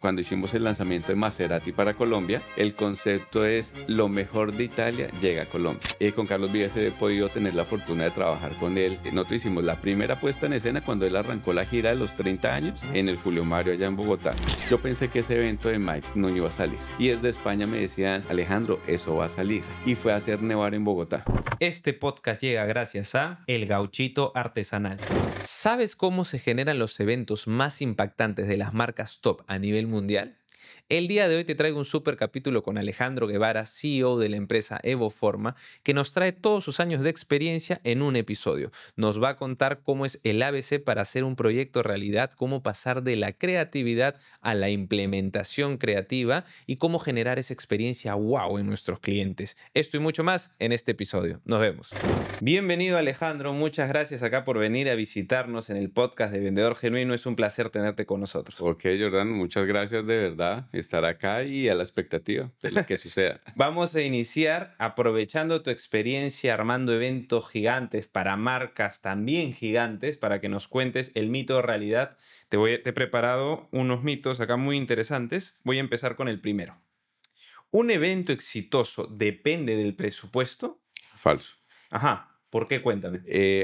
cuando hicimos el lanzamiento de Maserati para Colombia, el concepto es lo mejor de Italia llega a Colombia. Con Carlos Vives he podido tener la fortuna de trabajar con él. Nosotros hicimos la primera puesta en escena cuando él arrancó la gira de los 30 años en el Julio Mario allá en Bogotá. Yo pensé que ese evento de Mike's no iba a salir. Y desde España me decían, Alejandro, eso va a salir. Y fue a hacer nevar en Bogotá. Este podcast llega gracias a El Gauchito Artesanal. ¿Sabes cómo se generan los eventos más impactantes de las marcas top a nivel mundial? El día de hoy te traigo un super capítulo con Alejandro Guevara, CEO de la empresa Evoforma, que nos trae todos sus años de experiencia en un episodio. Nos va a contar cómo es el ABC para hacer un proyecto realidad, cómo pasar de la creatividad a la implementación creativa y cómo generar esa experiencia wow en nuestros clientes. Esto y mucho más en este episodio. Nos vemos. Bienvenido, Alejandro. Muchas gracias acá por venir a visitarnos en el podcast de Vendedor Genuino. Es un placer tenerte con nosotros. Ok, Jordan, muchas gracias de verdad estar acá y a la expectativa de lo que suceda. Vamos a iniciar aprovechando tu experiencia armando eventos gigantes para marcas también gigantes para que nos cuentes el mito o realidad. Te he preparado unos mitos acá muy interesantes. Voy a empezar con el primero. ¿Un evento exitoso depende del presupuesto? Falso. Ajá. ¿Por qué? Cuéntame.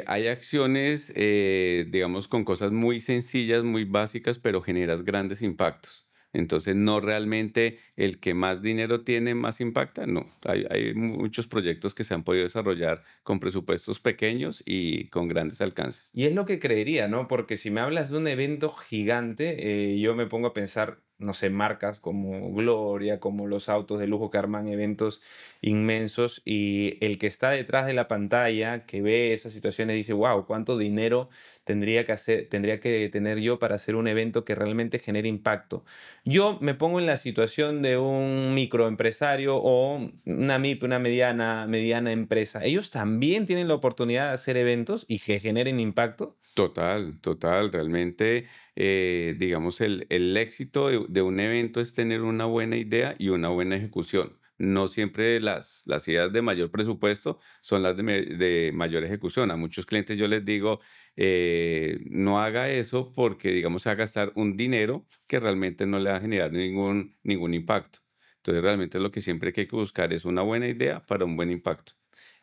Hay acciones, digamos, con cosas muy sencillas, muy básicas, pero generas grandes impactos. Entonces, no realmente el que más dinero tiene más impacta, no. Hay muchos proyectos que se han podido desarrollar con presupuestos pequeños y con grandes alcances. Y es lo que creería, ¿no? Porque si me hablas de un evento gigante, yo me pongo a pensar, no sé, marcas como Gloria, como los autos de lujo que arman eventos inmensos y el que está detrás de la pantalla, que ve esas situaciones, dice, wow, ¿cuánto dinero tendría que tener yo para hacer un evento que realmente genere impacto? Yo me pongo en la situación de un microempresario o una MIP, una mediana empresa. Ellos también tienen la oportunidad de hacer eventos y que generen impacto. Total, total. Realmente, digamos, el éxito de un evento es tener una buena idea y una buena ejecución. No siempre las ideas de mayor presupuesto son las de mayor ejecución. A muchos clientes yo les digo, no haga eso porque, digamos, se va a gastar un dinero que realmente no le va a generar ningún impacto. Entonces, realmente lo que siempre hay que buscar es una buena idea para un buen impacto.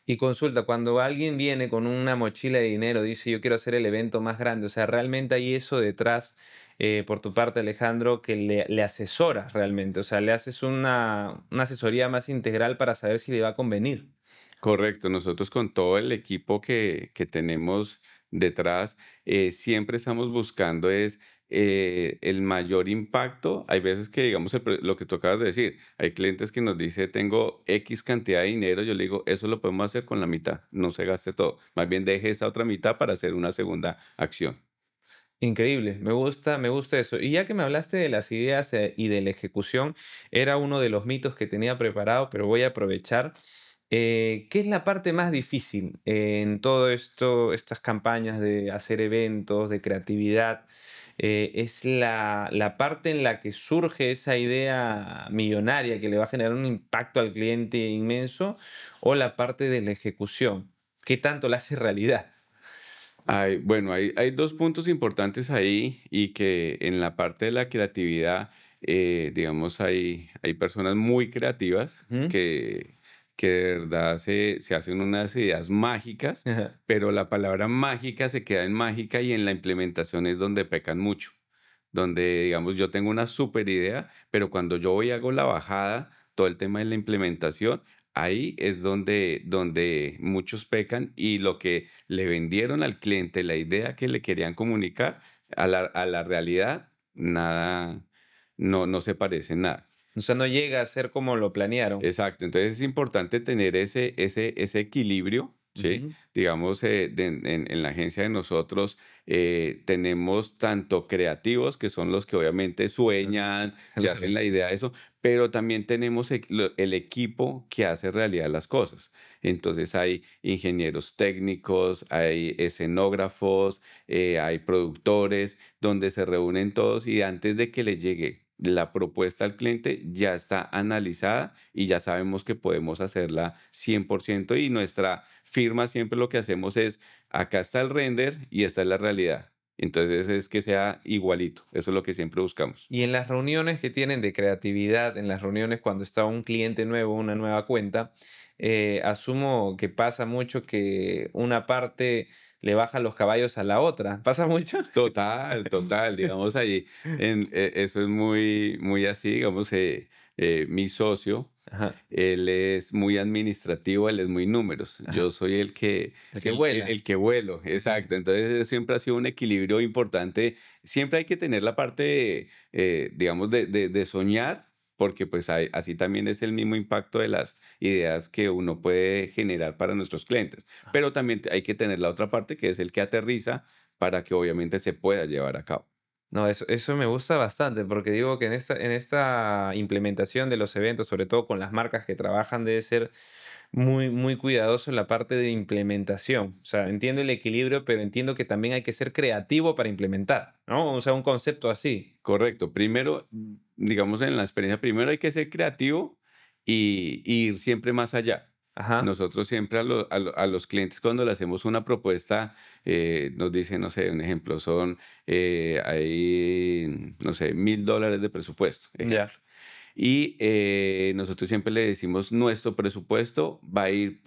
Y consulta, cuando alguien viene con una mochila de dinero, dice yo quiero hacer el evento más grande, o sea, realmente hay eso detrás, por tu parte, Alejandro, que le asesoras realmente, o sea, le haces una asesoría más integral para saber si le va a convenir. Correcto, nosotros con todo el equipo que tenemos detrás, siempre estamos buscando es el mayor impacto. Hay veces que, digamos, lo que tú acabas de decir, hay clientes que nos dicen, tengo X cantidad de dinero, yo le digo, eso lo podemos hacer con la mitad, no se gaste todo, más bien deje esa otra mitad para hacer una segunda acción. Increíble, me gusta eso. Y ya que me hablaste de las ideas y de la ejecución, era uno de los mitos que tenía preparado, pero voy a aprovechar. ¿Qué es la parte más difícil en todo esto, estas campañas de hacer eventos, de creatividad? ¿Es la parte en la que surge esa idea millonaria que le va a generar un impacto al cliente inmenso o la parte de la ejecución? ¿Qué tanto la hace realidad? Bueno, hay dos puntos importantes ahí y que en la parte de la creatividad, digamos, hay personas muy creativas Ujú. que de verdad se hacen unas ideas mágicas, pero la palabra mágica se queda en mágica y en la implementación es donde pecan mucho. Donde, digamos, yo tengo una super idea, pero cuando yo voy y hago la bajada, todo el tema de la implementación, ahí es donde muchos pecan y lo que le vendieron al cliente, la idea que le querían comunicar a la realidad, nada, no se parece en nada. O sea, no llega a ser como lo planearon. Exacto, entonces es importante tener ese equilibrio, ¿sí? Ujú. Digamos, en la agencia de nosotros tenemos tanto creativos, que son los que obviamente sueñan, se hacen Claro. la idea de eso, pero también tenemos el equipo que hace realidad las cosas. Entonces hay ingenieros técnicos, hay escenógrafos, hay productores, donde se reúnen todos y antes de que le llegue la propuesta al cliente ya está analizada y ya sabemos que podemos hacerla 100% y nuestra firma siempre lo que hacemos es, acá está el render y esta es la realidad. Entonces es que sea igualito. Eso es lo que siempre buscamos. Y en las reuniones que tienen de creatividad, en las reuniones cuando está un cliente nuevo, una nueva cuenta, asumo que pasa mucho que una parte le baja los caballos a la otra. ¿Pasa mucho? Total, total. Digamos ahí, eso es muy, muy así. Digamos, mi socio, Ajá, él es muy administrativo, él es muy números. ajá. Yo soy el que, El que vuela. el que vuelo, exacto. Entonces siempre ha sido un equilibrio importante. Siempre hay que tener la parte, digamos, de soñar, porque pues así también es el mismo impacto de las ideas que uno puede generar para nuestros clientes. Pero también hay que tener la otra parte, que es el que aterriza para que obviamente se pueda llevar a cabo. No, eso me gusta bastante, porque digo que en esta implementación de los eventos, sobre todo con las marcas que trabajan, debe ser muy, muy cuidadoso en la parte de implementación. O sea, entiendo el equilibrio, pero entiendo que también hay que ser creativo para implementar, ¿no? O sea, un concepto así. Correcto. Primero, digamos en la experiencia, primero hay que ser creativo y ir siempre más allá. Ajá, Nosotros siempre a los clientes cuando le hacemos una propuesta, nos dicen, no sé, un ejemplo, son, hay, no sé, $1,000 de presupuesto, ya. ejemplo. Y nosotros siempre le decimos, nuestro presupuesto va a ir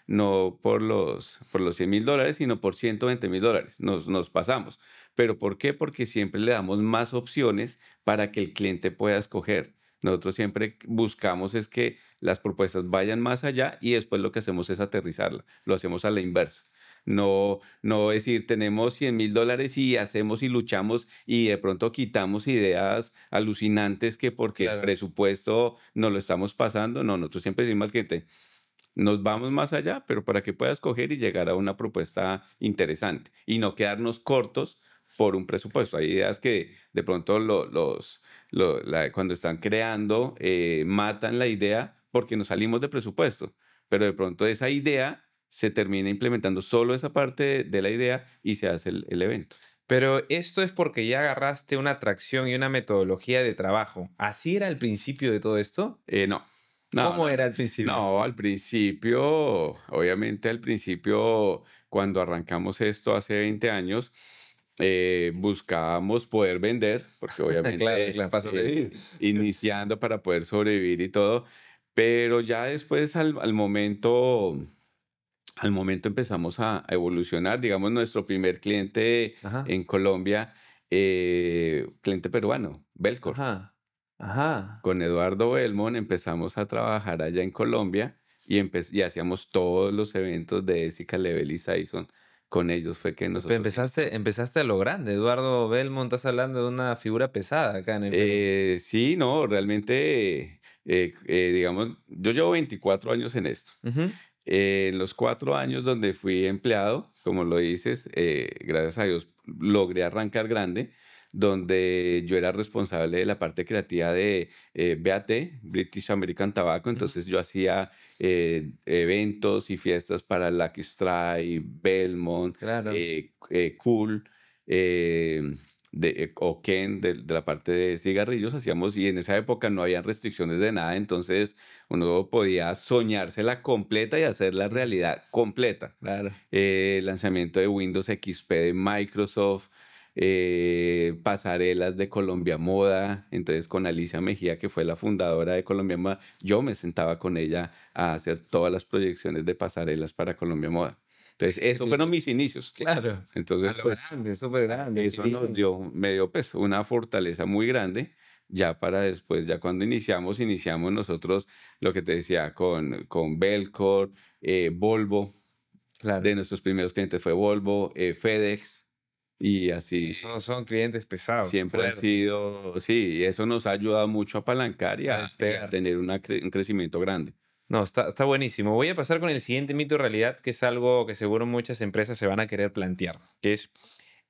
no por los $100,000, sino por $120,000. Nos pasamos. ¿Pero por qué? Porque siempre le damos más opciones para que el cliente pueda escoger. Nosotros siempre buscamos es que las propuestas vayan más allá y después lo que hacemos es aterrizarla. Lo hacemos a la inversa. No decir, tenemos $100,000 y hacemos y luchamos y de pronto quitamos ideas alucinantes que porque el Claro. presupuesto no lo estamos pasando. No, nosotros siempre decimos al cliente, nos vamos más allá, pero para que pueda escoger y llegar a una propuesta interesante y no quedarnos cortos por un presupuesto. Hay ideas que de pronto cuando están creando matan la idea porque nos salimos de presupuesto, pero de pronto esa idea se termina implementando solo esa parte de la idea y se hace el evento. Pero esto es porque ya agarraste una atracción y una metodología de trabajo. ¿Así era al principio de todo esto? No, no, ¿Cómo no, no. era al principio? No, al principio, obviamente al principio, cuando arrancamos esto hace 20 años, buscábamos poder vender, porque Claro, obviamente claro, para sobrevivir. iniciando para poder sobrevivir y todo, pero ya después al momento empezamos a evolucionar. Digamos, nuestro primer cliente Ajá, en Colombia, cliente peruano, Belcor. ajá, ajá. Con Eduardo Belmont empezamos a trabajar allá en Colombia y hacíamos todos los eventos de Ésica Level y Saison. Con ellos fue que Pero nosotros empezaste a lo grande. Eduardo Belmont, estás hablando de una figura pesada acá en el Perú. sí, no, realmente, digamos, yo llevo 24 años en esto. Ujú. En los 4 años donde fui empleado, como lo dices, gracias a Dios logré arrancar grande, donde yo era responsable de la parte creativa de BAT, British American Tobacco. Ujú. Entonces yo hacía eventos y fiestas para Lucky Strike, Belmont, Claro. Cool, eh, o Ken, de la parte de cigarrillos hacíamos, y en esa época no había restricciones de nada, entonces uno podía soñársela completa y hacerla Ujú. realidad completa. Claro. Lanzamiento de Windows XP de Microsoft, pasarelas de Colombia Moda. Entonces con Alicia Mejía, que fue la fundadora de Colombia Moda, yo me sentaba con ella a hacer todas las proyecciones de pasarelas para Colombia Moda. Entonces, esos fueron mis inicios. Claro. A Entonces, lo pues, grande, súper grande. Qué eso nos bien. dio, me dio pues una fortaleza muy grande, ya para después, ya cuando iniciamos nosotros, lo que te decía, con Belcor, Volvo, Claro. de nuestros primeros clientes fue Volvo, FedEx, y así Esos son clientes pesados, siempre ha fuertes, sido, sí, y eso nos ha ayudado mucho a apalancar a y a despegar. tener un crecimiento grande. No, está buenísimo. Voy a pasar con el siguiente mito realidad, que es algo que seguro muchas empresas se van a querer plantear, que es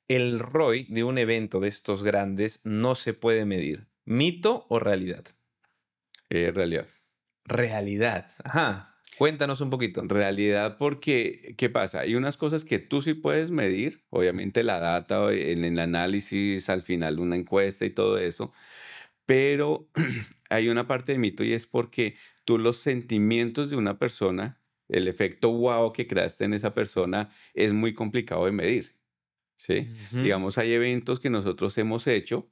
el ROI de un evento de estos grandes no se puede medir. ¿Mito o realidad? En realidad. Realidad. Ajá. Cuéntanos un poquito. Realidad, porque, ¿qué pasa? Hay unas cosas que tú sí puedes medir, obviamente la data en el análisis, al final una encuesta y todo eso, pero hay una parte de mito y es porque tú los sentimientos de una persona, el efecto wow que creaste en esa persona es muy complicado de medir. ¿sí? Ujú. Digamos, hay eventos que nosotros hemos hecho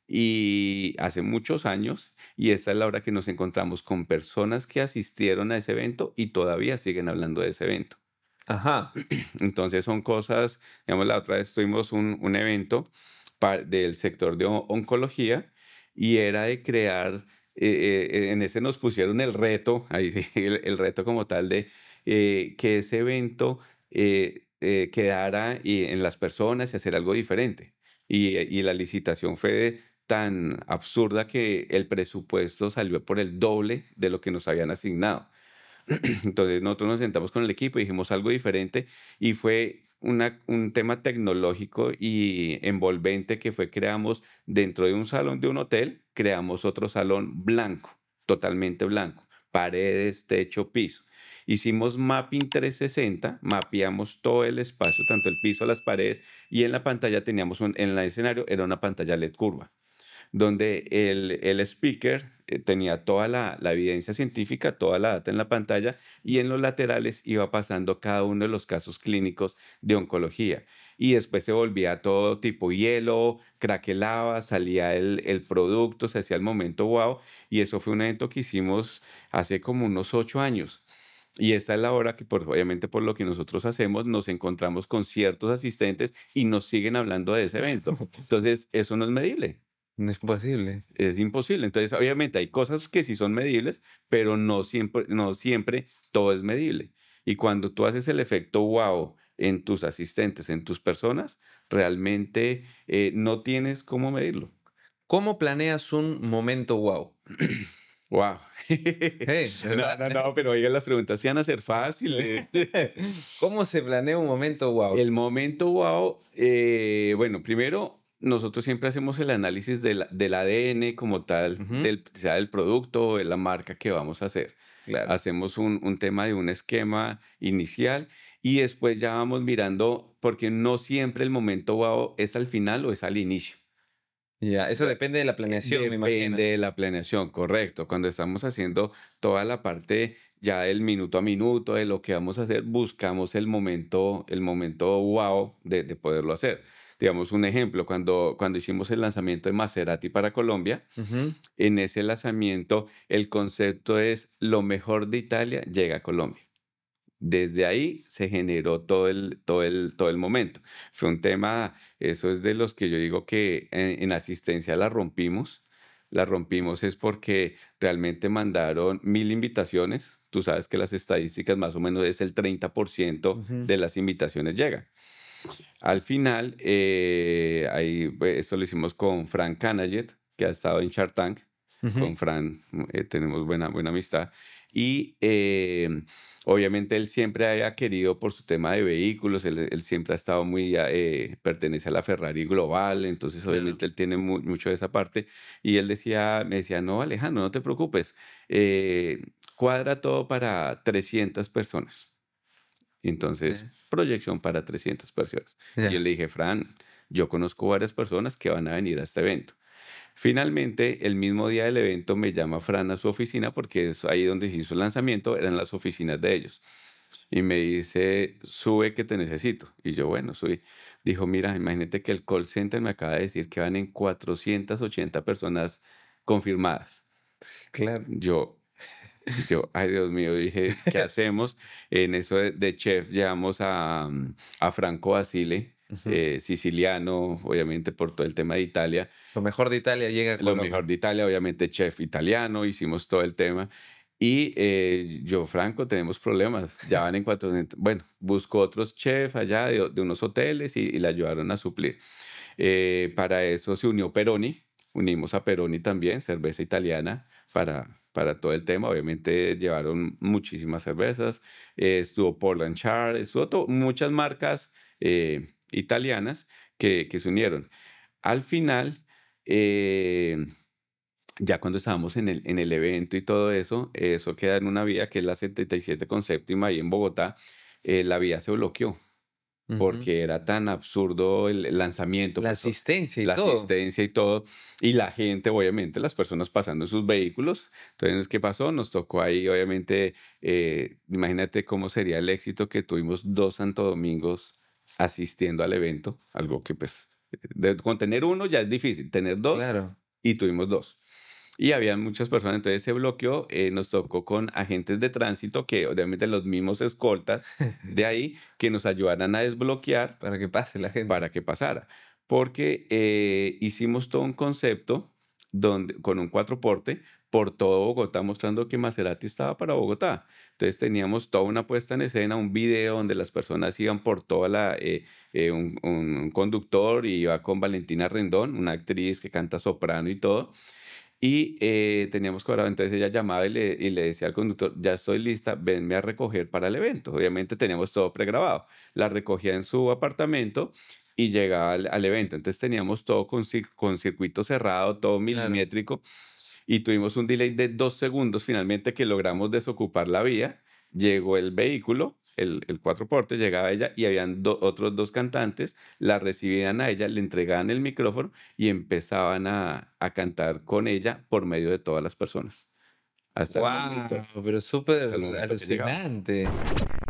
y hace muchos años, y esta es la hora que nos encontramos con personas que asistieron a ese evento y todavía siguen hablando de ese evento. Ajá. Entonces son cosas, digamos, la otra vez tuvimos un evento del sector de oncología y era de crear, en ese nos pusieron el reto, ahí sí, el reto como tal de que ese evento quedara en las personas y hacer algo diferente. Y la licitación fue tan absurda que el presupuesto salió por el doble de lo que nos habían asignado. Entonces nosotros nos sentamos con el equipo y dijimos algo diferente y fue un tema tecnológico y envolvente que fue creamos dentro de un salón de un hotel, creamos otro salón blanco, totalmente blanco, paredes, techo, piso. Hicimos mapping 360, mapeamos todo el espacio, tanto el piso, las paredes y en la pantalla teníamos en el escenario era una pantalla LED curva donde el speaker tenía toda la evidencia científica, toda la data en la pantalla y en los laterales iba pasando cada uno de los casos clínicos de oncología. Y después se volvía todo tipo hielo, craquelaba, salía el producto, se hacía el momento wow. Y eso fue un evento que hicimos hace como unos 8 años. Y esta es la hora que, obviamente, por lo que nosotros hacemos, nos encontramos con ciertos asistentes y nos siguen hablando de ese evento. Entonces, eso no es medible. No es posible. Es imposible. Entonces, obviamente, hay cosas que sí son medibles, pero no siempre todo es medible. Y cuando tú haces el efecto wow en tus asistentes, en tus personas, realmente no tienes cómo medirlo. ¿Cómo planeas un momento wow? Wow. Hey, No, no, no, pero oiga, las preguntas se van a ser fáciles. ¿Cómo se planea un momento wow? El momento wow, bueno, primero nosotros siempre hacemos el análisis del ADN como tal, Ujú, sea del producto o de la marca que vamos a hacer. claro. Hacemos un tema de un esquema inicial y después ya vamos mirando, porque no siempre el momento wow es al final o es al inicio. Ya, eso depende de la planeación, me imagino. Depende de la planeación, correcto. Cuando estamos haciendo toda la parte ya del minuto a minuto de lo que vamos a hacer, buscamos el momento wow de poderlo hacer. Digamos un ejemplo, cuando hicimos el lanzamiento de Maserati para Colombia, Ujú. en ese lanzamiento el concepto es lo mejor de Italia llega a Colombia. Desde ahí se generó todo el momento. Fue un tema, eso es de los que yo digo que en asistencia la rompimos. La rompimos es porque realmente mandaron 1000 invitaciones. Tú sabes que las estadísticas más o menos es el 30% Ujú. de las invitaciones llegan. Al final, ahí, esto lo hicimos con Frank Canaget, que ha estado en Shark Tank. Ujú. Con Fran tenemos buena amistad. Y obviamente él siempre haya querido por su tema de vehículos, él siempre ha estado muy, pertenece a la Ferrari Global, entonces Claro. obviamente él tiene mucho de esa parte. Y él me decía, no, Alejandro, no te preocupes, cuadra todo para 300 personas. Y entonces, Ok. proyección para 300 personas. Y yo Ya. le dije, Fran, yo conozco varias personas que van a venir a este evento. Finalmente, el mismo día del evento me llama Fran a su oficina porque es ahí donde se hizo el lanzamiento, eran las oficinas de ellos. Y me dice, sube que te necesito. Y yo, bueno, subí. Dijo, mira, imagínate que el call center me acaba de decir que van en 480 personas confirmadas. Claro. Yo, ay Dios mío, dije, ¿qué hacemos? En eso de chef llevamos a Franco Basile, Ujú. siciliano, obviamente por todo el tema de Italia. Lo mejor de Italia llega a Lo mejor Colombia. de Italia, obviamente chef italiano, hicimos todo el tema. Y yo, Franco, tenemos problemas, ya van en 400. Bueno, busco otros chefs allá de unos hoteles y le ayudaron a suplir. Para eso se unió Peroni, unimos a Peroni también, cerveza italiana, para todo el tema. Obviamente llevaron muchísimas cervezas, estuvo Portland Char, estuvo muchas marcas italianas que se unieron. Al final, eh, ya cuando estábamos en el evento y todo eso, eso queda en una vía que es la 77 con séptima ahí en Bogotá, la vía se bloqueó Ujú. porque era tan absurdo el lanzamiento, La pues asistencia y la todo. asistencia y todo, y la gente, obviamente, las personas pasando en sus vehículos. Entonces, ¿qué pasó? Nos tocó ahí, obviamente, imagínate cómo sería el éxito que tuvimos 2 Santo Domingos asistiendo al evento, algo que pues con tener uno ya es difícil, tener dos Claro. y tuvimos dos. Y habían muchas personas, entonces se bloqueó, nos tocó con agentes de tránsito, que obviamente los mismos escoltas de ahí, que nos ayudaran a desbloquear Para que pase la gente. para que pasara. Porque hicimos todo un concepto donde, con un cuatroporte por todo Bogotá, mostrando que Maserati estaba para Bogotá. Entonces teníamos toda una puesta en escena, un video donde las personas iban por toda un conductor y iba con Valentina Rendón, una actriz que canta soprano y todo. Y teníamos cuadrado, entonces ella llamaba y le decía al conductor, ya estoy lista, venme a recoger para el evento. Obviamente teníamos todo pregrabado. La recogía en su apartamento y llegaba al evento. Entonces teníamos todo con circuito cerrado, todo Claro. milimétrico. Y tuvimos un delay de 2 segundos finalmente que logramos desocupar la vía. Llegó el vehículo, el cuatroporte, llegaba ella y habían otros dos cantantes, la recibían a ella, le entregaban el micrófono y empezaban a cantar con ella por medio de todas las personas. Hasta el momento, Wow, pero súper hasta el momento que llegaba. alucinante.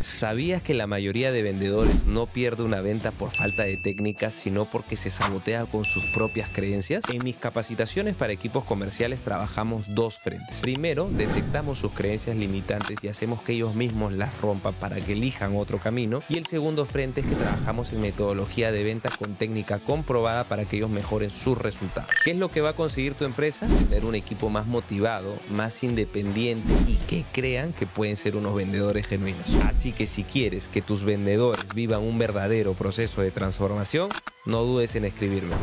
¿Sabías que la mayoría de vendedores no pierde una venta por falta de técnicas, sino porque se sabotea con sus propias creencias? En mis capacitaciones para equipos comerciales trabajamos dos frentes. Primero, detectamos sus creencias limitantes y hacemos que ellos mismos las rompan para que elijan otro camino. Y el segundo frente es que trabajamos en metodología de venta con técnica comprobada para que ellos mejoren sus resultados. ¿Qué es lo que va a conseguir tu empresa? Tener un equipo más motivado, más independiente y que crean que pueden ser unos vendedores genuinos. Así que si quieres que tus vendedores vivan un verdadero proceso de transformación, no dudes en escribirme.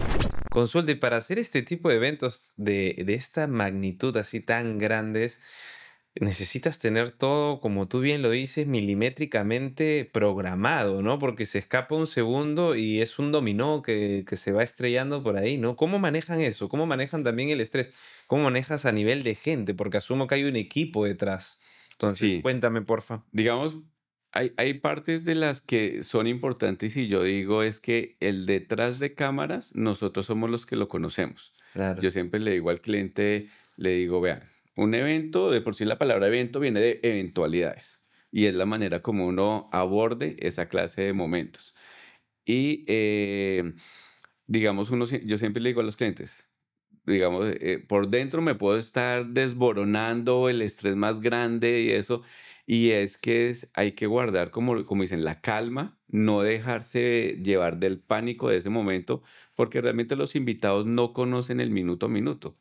Consulta, y para hacer este tipo de eventos de esta magnitud así tan grandes, necesitas tener todo, como tú bien lo dices, milimétricamente programado, ¿no? Porque se escapa un segundo y es un dominó que se va estrellando por ahí, ¿no? ¿Cómo manejan eso? ¿Cómo manejan también el estrés? ¿Cómo manejas a nivel de gente? Porque asumo que hay un equipo detrás. Entonces, Sí, cuéntame, porfa. digamos, hay partes de las que son importantes y yo digo es que el detrás de cámaras, nosotros somos los que lo conocemos. Claro. Yo siempre le digo al cliente, le digo, vean, un evento, de por sí la palabra evento viene de eventualidades y es la manera como uno aborde esa clase de momentos. Y digamos, yo siempre le digo a los clientes, digamos, por dentro me puedo estar desboronando el estrés más grande y eso, y es que hay que guardar, como dicen, la calma, no dejarse llevar del pánico de ese momento, porque realmente los invitados no conocen el minuto a minuto.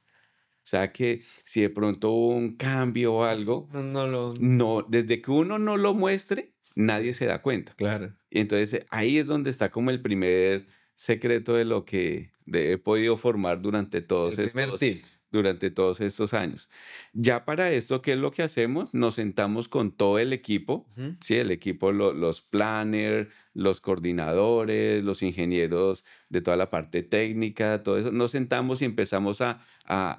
O sea que si de pronto hubo un cambio o algo, No, no lo... no, desde que uno no lo muestre, nadie se da cuenta. Claro. Y entonces ahí es donde está como el primer secreto de lo que he podido formar El primer tip. durante todos estos años. Ya para esto, ¿qué es lo que hacemos? Nos sentamos con todo el equipo, Ujú. ¿sí? El equipo, los planners, los coordinadores, los ingenieros de toda la parte técnica, todo eso. Nos sentamos y empezamos a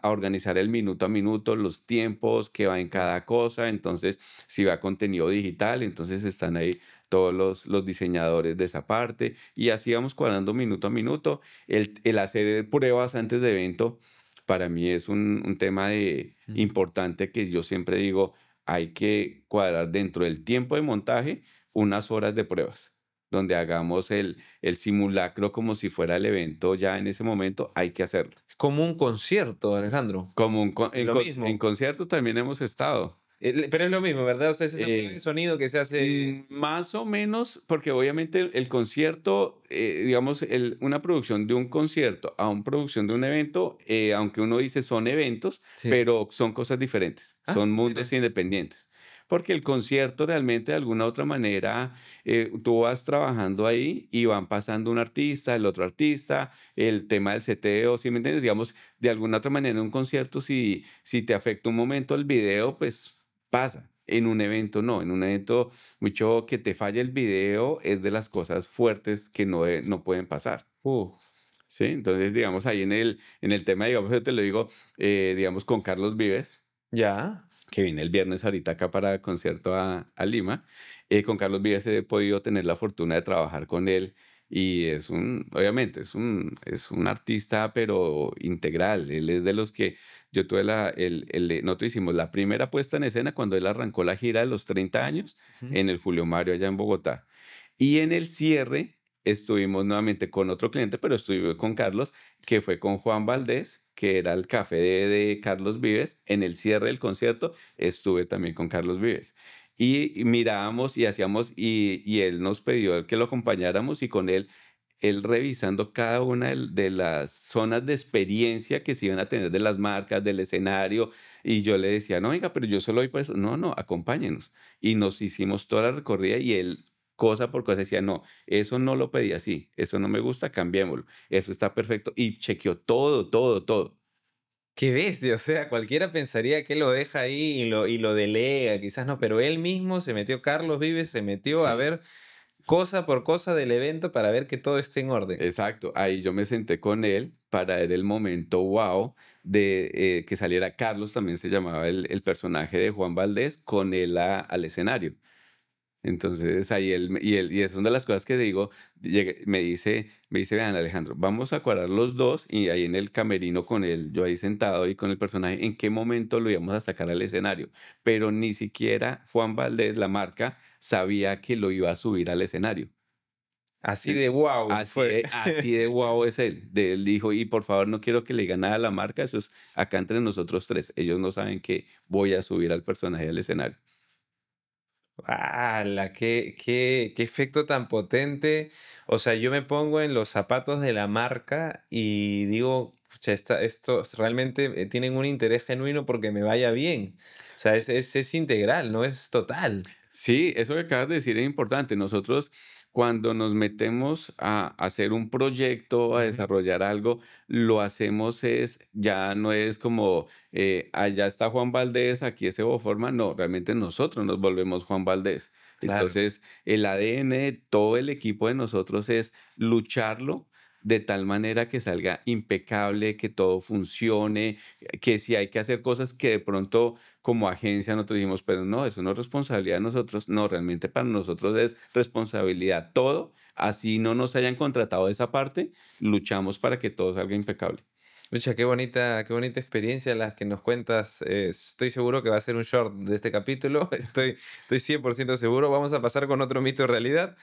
organizar el minuto a minuto, los tiempos que va en cada cosa. Entonces, si va contenido digital, entonces están ahí todos los diseñadores de esa parte, y así vamos cuadrando minuto a minuto. El hacer pruebas antes de evento, para mí es un tema Ujú. importante que yo siempre digo, hay que cuadrar dentro del tiempo de montaje unas horas de pruebas, donde hagamos el simulacro como si fuera el evento ya en ese momento, hay que hacerlo. Es como un concierto, Alejandro. Como Es lo en mismo. conciertos también hemos estado. Pero es lo mismo, ¿verdad? O sea, es esa prueba de Eh, sonido que se hace. Más o menos, porque obviamente el concierto, digamos, una producción de un concierto a una producción de un evento, aunque uno dice son eventos, Sí. pero son cosas diferentes, Ah, son mundos mira. independientes. Porque el concierto realmente de alguna u otra manera, tú vas trabajando ahí y van pasando un artista, el otro artista, el tema del seteo, ¿sí me entiendes? Digamos, de alguna otra manera en un concierto, si te afecta un momento el video, pues pasa. En un evento no, en un evento mucho que te falle el video es de las cosas fuertes que no pueden pasar, Uh, ¿sí? Entonces, digamos, ahí en el tema, digamos, yo te lo digo, digamos, con Carlos Vives, ya. que viene el viernes ahorita acá para el concierto a Lima. Con Carlos Vives he podido tener la fortuna de trabajar con él y obviamente, es un artista, pero integral. Él es de los que yo tuve nosotros hicimos la primera puesta en escena cuando él arrancó la gira de los 30 años Ujú. en el Julio Mario allá en Bogotá. Y en el cierre, estuvimos nuevamente con otro cliente, pero estuvimos con Carlos, que fue con Juan Valdés, que era el café de Carlos Vives. En el cierre del concierto estuve también con Carlos Vives. Y mirábamos y hacíamos, y él nos pidió que lo acompañáramos y con él revisando cada una de las zonas de experiencia que se iban a tener de las marcas, del escenario, y yo le decía, no, venga, pero yo solo voy por eso. No, no, acompáñenos. Y nos hicimos toda la recorrida y él, cosa por cosa, decía, no, eso no lo pedí así, eso no me gusta, cambiémoslo, eso está perfecto. Y chequeó todo, todo, todo. Qué bestia, o sea, cualquiera pensaría que lo deja ahí y lo delega, quizás no, pero él mismo se metió, Carlos Vives se metió a Sí. ver cosa por cosa del evento para ver que todo esté en orden. Exacto, ahí yo me senté con él para ver el momento wow de que saliera Carlos, también se llamaba el personaje de Juan Valdés, con él al escenario. Entonces ahí y es una de las cosas que digo, me dice, vean Alejandro, vamos a cuadrar los dos y ahí en el camerino con él, yo ahí sentado y con el personaje, en qué momento lo íbamos a sacar al escenario. Pero ni siquiera Juan Valdés, la marca, sabía que lo iba a subir al escenario. Así En- de wow Así fue. de, así de guau es él. Él dijo, y por favor no quiero que le diga nada a la marca, eso es acá entre nosotros tres. Ellos no saben que voy a subir al personaje al escenario. ¡Hala! Qué efecto tan potente. O sea, yo me pongo en los zapatos de la marca y digo, pucha, estos realmente tienen un interés genuino porque me vaya bien. O sea, es integral, no es total. Sí, eso que acabas de decir es importante. Nosotros, cuando nos metemos a hacer un proyecto, a Ujú. desarrollar algo, lo hacemos ya no es como, allá está Juan Valdés, aquí es Evo Forma. No, realmente nosotros nos volvemos Juan Valdés. Claro. Entonces, el ADN de todo el equipo de nosotros es lucharlo de tal manera que salga impecable, que todo funcione, que si hay que hacer cosas que de pronto como agencia nosotros dijimos, pero no, eso no es responsabilidad de nosotros. No, realmente para nosotros es responsabilidad todo. Así no nos hayan contratado esa parte, luchamos para que todo salga impecable. Pucha, qué bonita experiencia la que nos cuentas. Estoy seguro que va a ser un short de este capítulo. Estoy 100% seguro. Vamos a pasar con otro mito de realidad,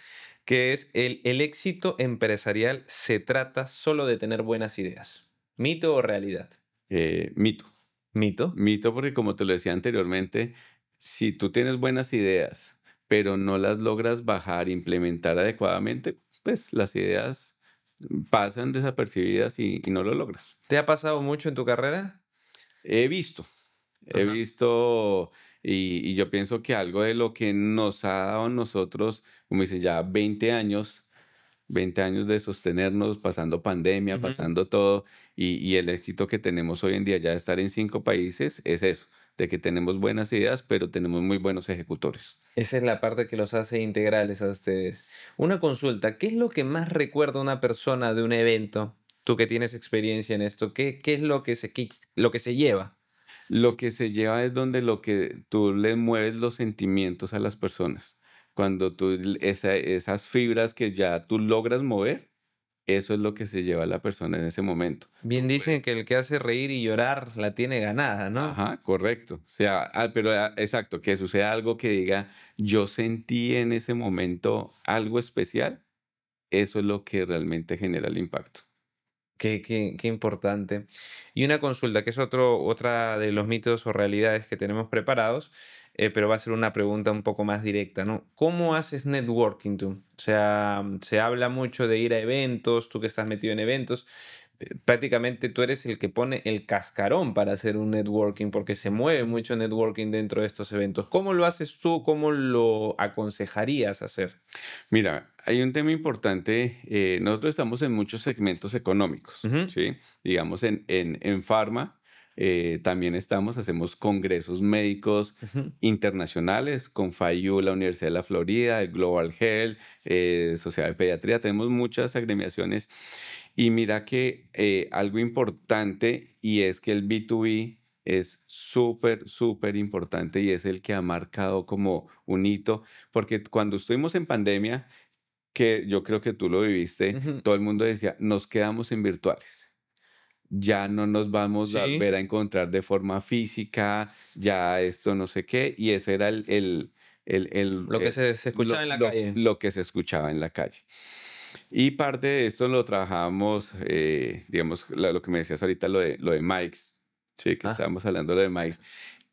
que es el éxito empresarial se trata solo de tener buenas ideas. ¿Mito o realidad? Mito. Mito. Mito porque como te lo decía anteriormente, si tú tienes buenas ideas, pero no las logras bajar, implementar adecuadamente, pues las ideas pasan desapercibidas y no lo logras. ¿Te ha pasado mucho en tu carrera? He visto, he Ajá. visto y yo pienso que algo de lo que nos ha dado a nosotros, como dicen ya 20 años de sostenernos, pasando pandemia, Ujú. pasando todo, y el éxito que tenemos hoy en día ya de estar en 5 países, es eso, de que tenemos buenas ideas, pero tenemos muy buenos ejecutores. Esa es la parte que los hace integrales a ustedes. Una consulta, ¿qué es lo que más recuerda una persona de un evento? Tú que tienes experiencia en esto, ¿qué es lo que se lleva? Lo que se lleva es donde lo que tú le mueves los sentimientos a las personas. Cuando esas fibras que ya tú logras mover, eso es lo que se lleva a la persona en ese momento. Bien dicen que el que hace reír y llorar la tiene ganada, ¿no? Ajá, correcto. O sea, pero exacto, que suceda algo que diga, yo sentí en ese momento algo especial, eso es lo que realmente genera el impacto. Qué importante. Y una consulta, que es otra de los mitos o realidades que tenemos preparados, pero va a ser una pregunta un poco más directa, ¿no? ¿Cómo haces networking tú? O sea, se habla mucho de ir a eventos, tú que estás metido en eventos, prácticamente tú eres el que pone el cascarón para hacer un networking, porque se mueve mucho networking dentro de estos eventos. ¿Cómo lo haces tú? ¿Cómo lo aconsejarías hacer? Mira, hay un tema importante. Nosotros estamos en muchos segmentos económicos, Ujú, ¿sí? Digamos, en Pharma también hacemos congresos médicos ujú. internacionales con FIU, la Universidad de la Florida, el Global Health, Sociedad de Pediatría. Tenemos muchas agremiaciones. Y mira que algo importante y es que el B2B es súper, súper importante y es el que ha marcado como un hito, porque cuando estuvimos en pandemia, que yo creo que tú lo viviste, Ujú. todo el mundo decía, nos quedamos en virtuales. Ya no nos vamos a Sí, ver a encontrar de forma física, ya esto no sé qué, y ese era el, lo que se escuchaba en la calle. lo que se escuchaba en la calle. Y parte de esto lo trabajábamos, digamos, lo que me decías ahorita, lo de Mike's, sí, que Ah, estábamos hablando de lo de Mike's.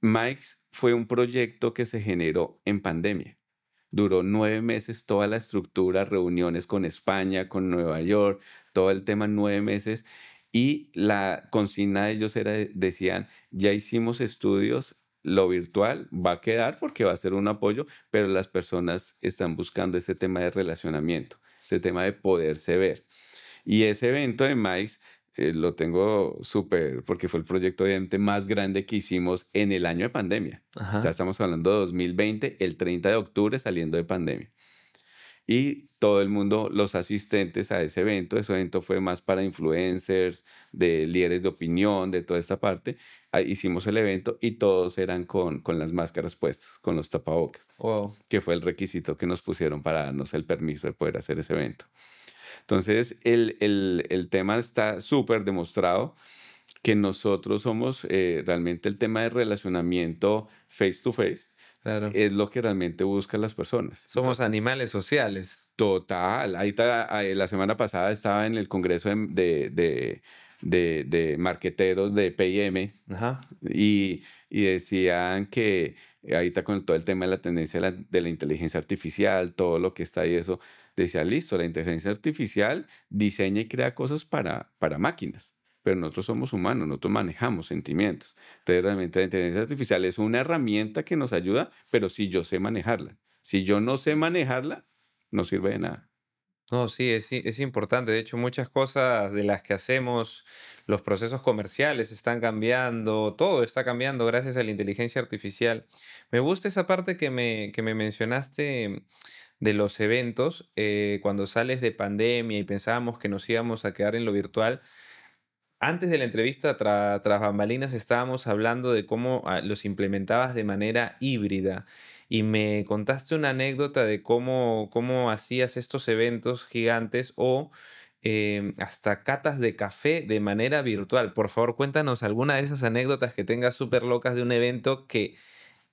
Mike's fue un proyecto que se generó en pandemia. Duró 9 meses toda la estructura, reuniones con España, con Nueva York, todo el tema 9 meses. Y la consigna de ellos era, decían, ya hicimos estudios, lo virtual va a quedar porque va a ser un apoyo, pero las personas están buscando ese tema de relacionamiento, ese tema de poderse ver. Y ese evento de Mike's lo tengo súper, porque fue el proyecto obviamente más grande que hicimos en el año de pandemia. O sea, ajá. estamos hablando de 2020, el 30 de octubre saliendo de pandemia. Y todo el mundo, los asistentes a ese evento fue más para influencers, de líderes de opinión, de toda esta parte. Hicimos el evento y todos eran con las máscaras puestas, con los tapabocas, Wow. que fue el requisito que nos pusieron para darnos el permiso de poder hacer ese evento. Entonces, el tema está súper demostrado que nosotros somos realmente el tema de relacionamiento face to face, Claro. es lo que realmente buscan las personas. Somos Entonces, animales sociales. total. Ahí está, la semana pasada estaba en el congreso de marqueteros de P&M Ajá. y decían que ahorita con todo el tema de la tendencia de la inteligencia artificial, todo lo que está ahí, eso, decía, listo, la inteligencia artificial diseña y crea cosas para máquinas, pero nosotros somos humanos, nosotros manejamos sentimientos. Entonces, realmente la inteligencia artificial es una herramienta que nos ayuda, pero si yo sé manejarla. Si yo no sé manejarla, no sirve de nada. No, sí, es importante. De hecho, muchas cosas de las que hacemos, los procesos comerciales están cambiando, todo está cambiando gracias a la inteligencia artificial. Me gusta esa parte que me mencionaste de los eventos, cuando sales de pandemia y pensábamos que nos íbamos a quedar en lo virtual. Antes de la entrevista, tras bambalinas, estábamos hablando de cómo los implementabas de manera híbrida y me contaste una anécdota de cómo hacías estos eventos gigantes o hasta catas de café de manera virtual. Por favor, cuéntanos alguna de esas anécdotas que tengas súper locas de un evento que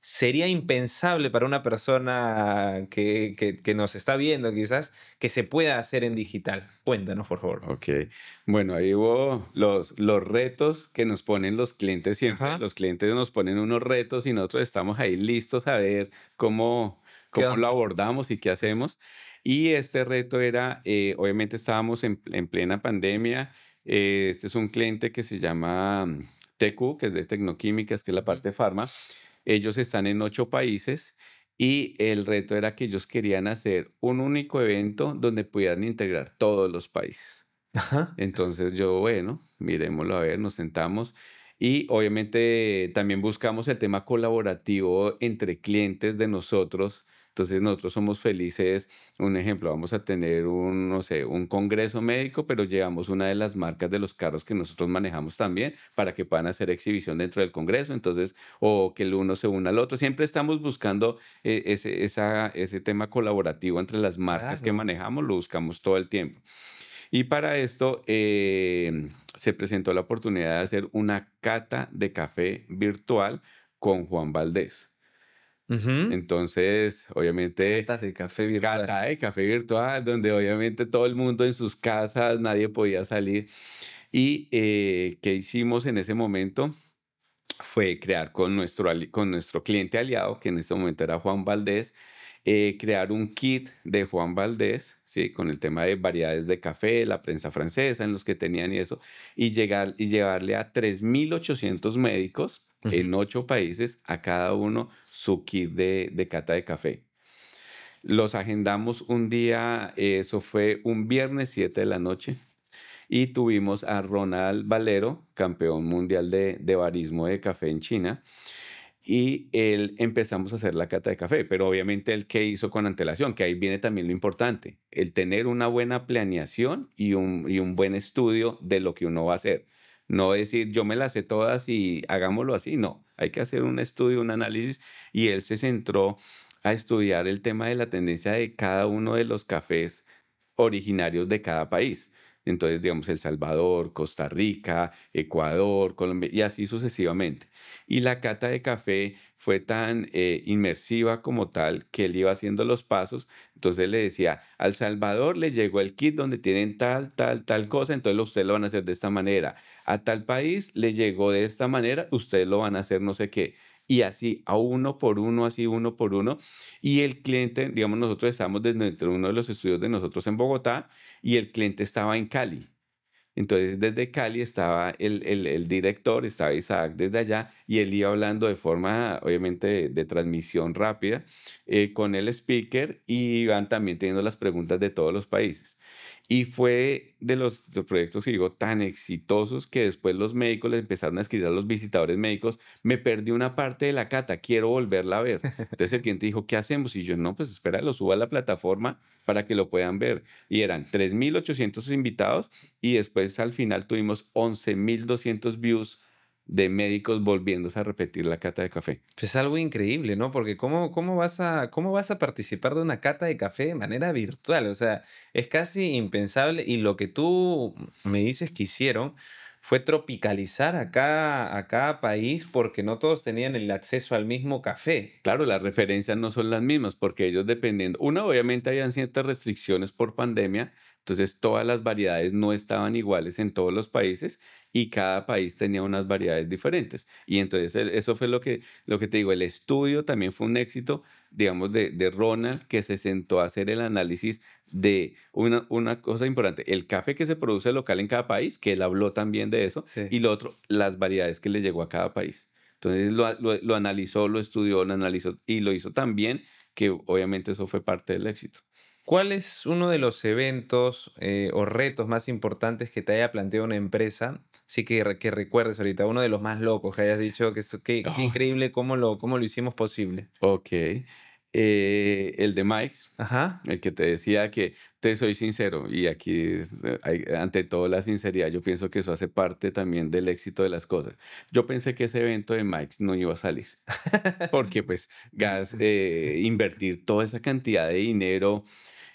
sería impensable para una persona que nos está viendo quizás que se pueda hacer en digital. Cuéntanos, por favor. Ok, bueno, ahí hubo los retos que nos ponen los clientes siempre. Ajá. Los clientes nos ponen unos retos y nosotros estamos ahí listos a ver cómo, ¿Qué cómo lo onda? abordamos y qué hacemos. Y este reto era, obviamente estábamos en plena pandemia. Este es un cliente que se llama TQ, que es de Tecnoquímicas, que es la Ujú. parte farma. Ellos están en 8 países y el reto era que ellos querían hacer un único evento donde pudieran integrar todos los países. Ajá. Entonces yo, bueno, miremoslo a ver, nos sentamos y obviamente también buscamos el tema colaborativo entre clientes de nosotros. Entonces nosotros somos felices, un ejemplo, vamos a tener un, no sé, un congreso médico, pero llevamos una de las marcas de los carros que nosotros manejamos también para que puedan hacer exhibición dentro del congreso. Entonces, o que el uno se una al otro. Siempre estamos buscando ese tema colaborativo entre las marcas que Claro. manejamos, lo buscamos todo el tiempo. Y para esto se presentó la oportunidad de hacer una cata de café virtual con Juan Valdés. Ujú. Entonces, obviamente, Catas de café virtual. cata de café virtual, donde obviamente todo el mundo en sus casas, nadie podía salir. ¿Y qué hicimos en ese momento? Fue crear con nuestro cliente aliado, que en este momento era Juan Valdés, crear un kit de Juan Valdés, ¿sí? Con el tema de variedades de café, la prensa francesa, en los que tenían y eso, y llevarle a 3.800 médicos Ujú. en 8 países, a cada uno su kit de cata de café. Los agendamos un día, eso fue un viernes 7 de la noche, y tuvimos a Ronald Valero, campeón mundial de barismo de café en China, y él empezamos a hacer la cata de café, pero obviamente el que hizo con antelación, que ahí viene también lo importante, el tener una buena planeación y un buen estudio de lo que uno va a hacer. No decir, yo me las sé todas y hagámoslo así, no, hay que hacer un estudio, un análisis, y él se centró a estudiar el tema de la tendencia de cada uno de los cafés originarios de cada país. Entonces, digamos, El Salvador, Costa Rica, Ecuador, Colombia, y así sucesivamente. Y la cata de café fue tan inmersiva como tal que él iba haciendo los pasos. Entonces le decía, al Salvador le llegó el kit donde tienen tal, tal, tal cosa, entonces ustedes lo van a hacer de esta manera. A tal país le llegó de esta manera, ustedes lo van a hacer no sé qué. Y así, a uno por uno, así uno por uno. Y el cliente, digamos, nosotros estábamos desde uno de los estudios de nosotros en Bogotá y el cliente estaba en Cali. Entonces, desde Cali estaba el director, estaba Isaac desde allá, y él iba hablando de forma, obviamente, de transmisión rápida con el speaker y iban también teniendo las preguntas de todos los países. Y fue de los proyectos que digo tan exitosos que después los médicos les empezaron a escribir a los visitadores médicos, me perdí una parte de la cata, quiero volverla a ver. Entonces el cliente dijo, ¿qué hacemos? Y yo, no, pues espera, lo subo a la plataforma para que lo puedan ver. Y eran 3.800 invitados y después al final tuvimos 11.200 views de médicos volviéndose a repetir la cata de café. Pues es algo increíble, ¿no? Porque cómo vas a participar de una cata de café de manera virtual? O sea, es casi impensable y lo que tú me dices que hicieron fue tropicalizar a cada país porque no todos tenían el acceso al mismo café. Claro, las referencias no son las mismas porque ellos dependiendo, una obviamente habían ciertas restricciones por pandemia, entonces todas las variedades no estaban iguales en todos los países y cada país tenía unas variedades diferentes. Y entonces eso fue lo que te digo, el estudio también fue un éxito, digamos, de Ronald, que se sentó a hacer el análisis de una cosa importante, el café que se produce local en cada país, que él habló también de eso, Sí. y lo otro, las variedades que le llegó a cada país. Entonces lo analizó, lo estudió, lo analizó y lo hizo tan bien que obviamente eso fue parte del éxito. ¿Cuál es uno de los eventos o retos más importantes que te haya planteado una empresa? Sí que recuerdes ahorita, uno de los más locos que hayas dicho que qué Oh, increíble cómo lo hicimos posible. ok. El de Mike's, Ajá. el que te decía que te soy sincero y aquí ante todo la sinceridad, yo pienso que eso hace parte también del éxito de las cosas. Yo pensé que ese evento de Mike's no iba a salir. Porque pues invertir toda esa cantidad de dinero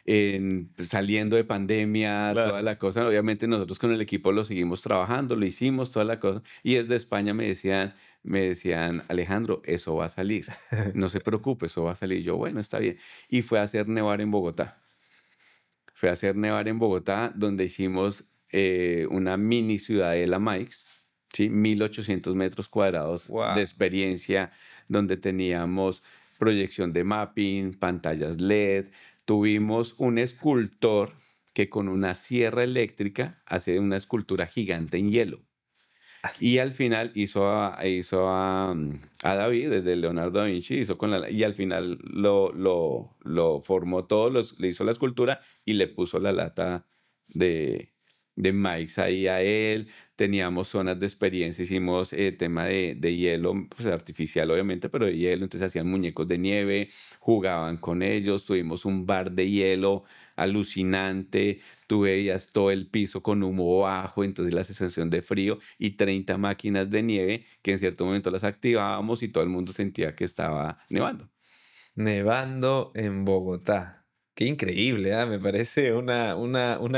pues, saliendo de pandemia, toda Claro. la cosa. Obviamente nosotros con el equipo lo seguimos trabajando, lo hicimos, toda la cosa. Y desde España me decían, Alejandro, eso va a salir. No se preocupe, eso va a salir. Yo, bueno, está bien. Y fue a hacer nevar en Bogotá. Fue a hacer nevar en Bogotá, donde hicimos una mini ciudadela Mikes, ¿sí? 1.800 metros cuadrados de Wow. experiencia, donde teníamos proyección de mapping, pantallas LED. Tuvimos un escultor que con una sierra eléctrica hace una escultura gigante en hielo. Y al final hizo a David, desde Leonardo da Vinci, y al final lo formó todo, le hizo la escultura y le puso la lata de, de Mike's ahí a él. Teníamos zonas de experiencia, hicimos tema de hielo, pues artificial obviamente, pero de hielo, entonces hacían muñecos de nieve, jugaban con ellos, tuvimos un bar de hielo alucinante. Tú veías todo el piso con humo bajo, entonces la sensación de frío y 30 máquinas de nieve que en cierto momento las activábamos y todo el mundo sentía que estaba nevando. Nevando en Bogotá. Qué increíble, ¿ah? Me parece una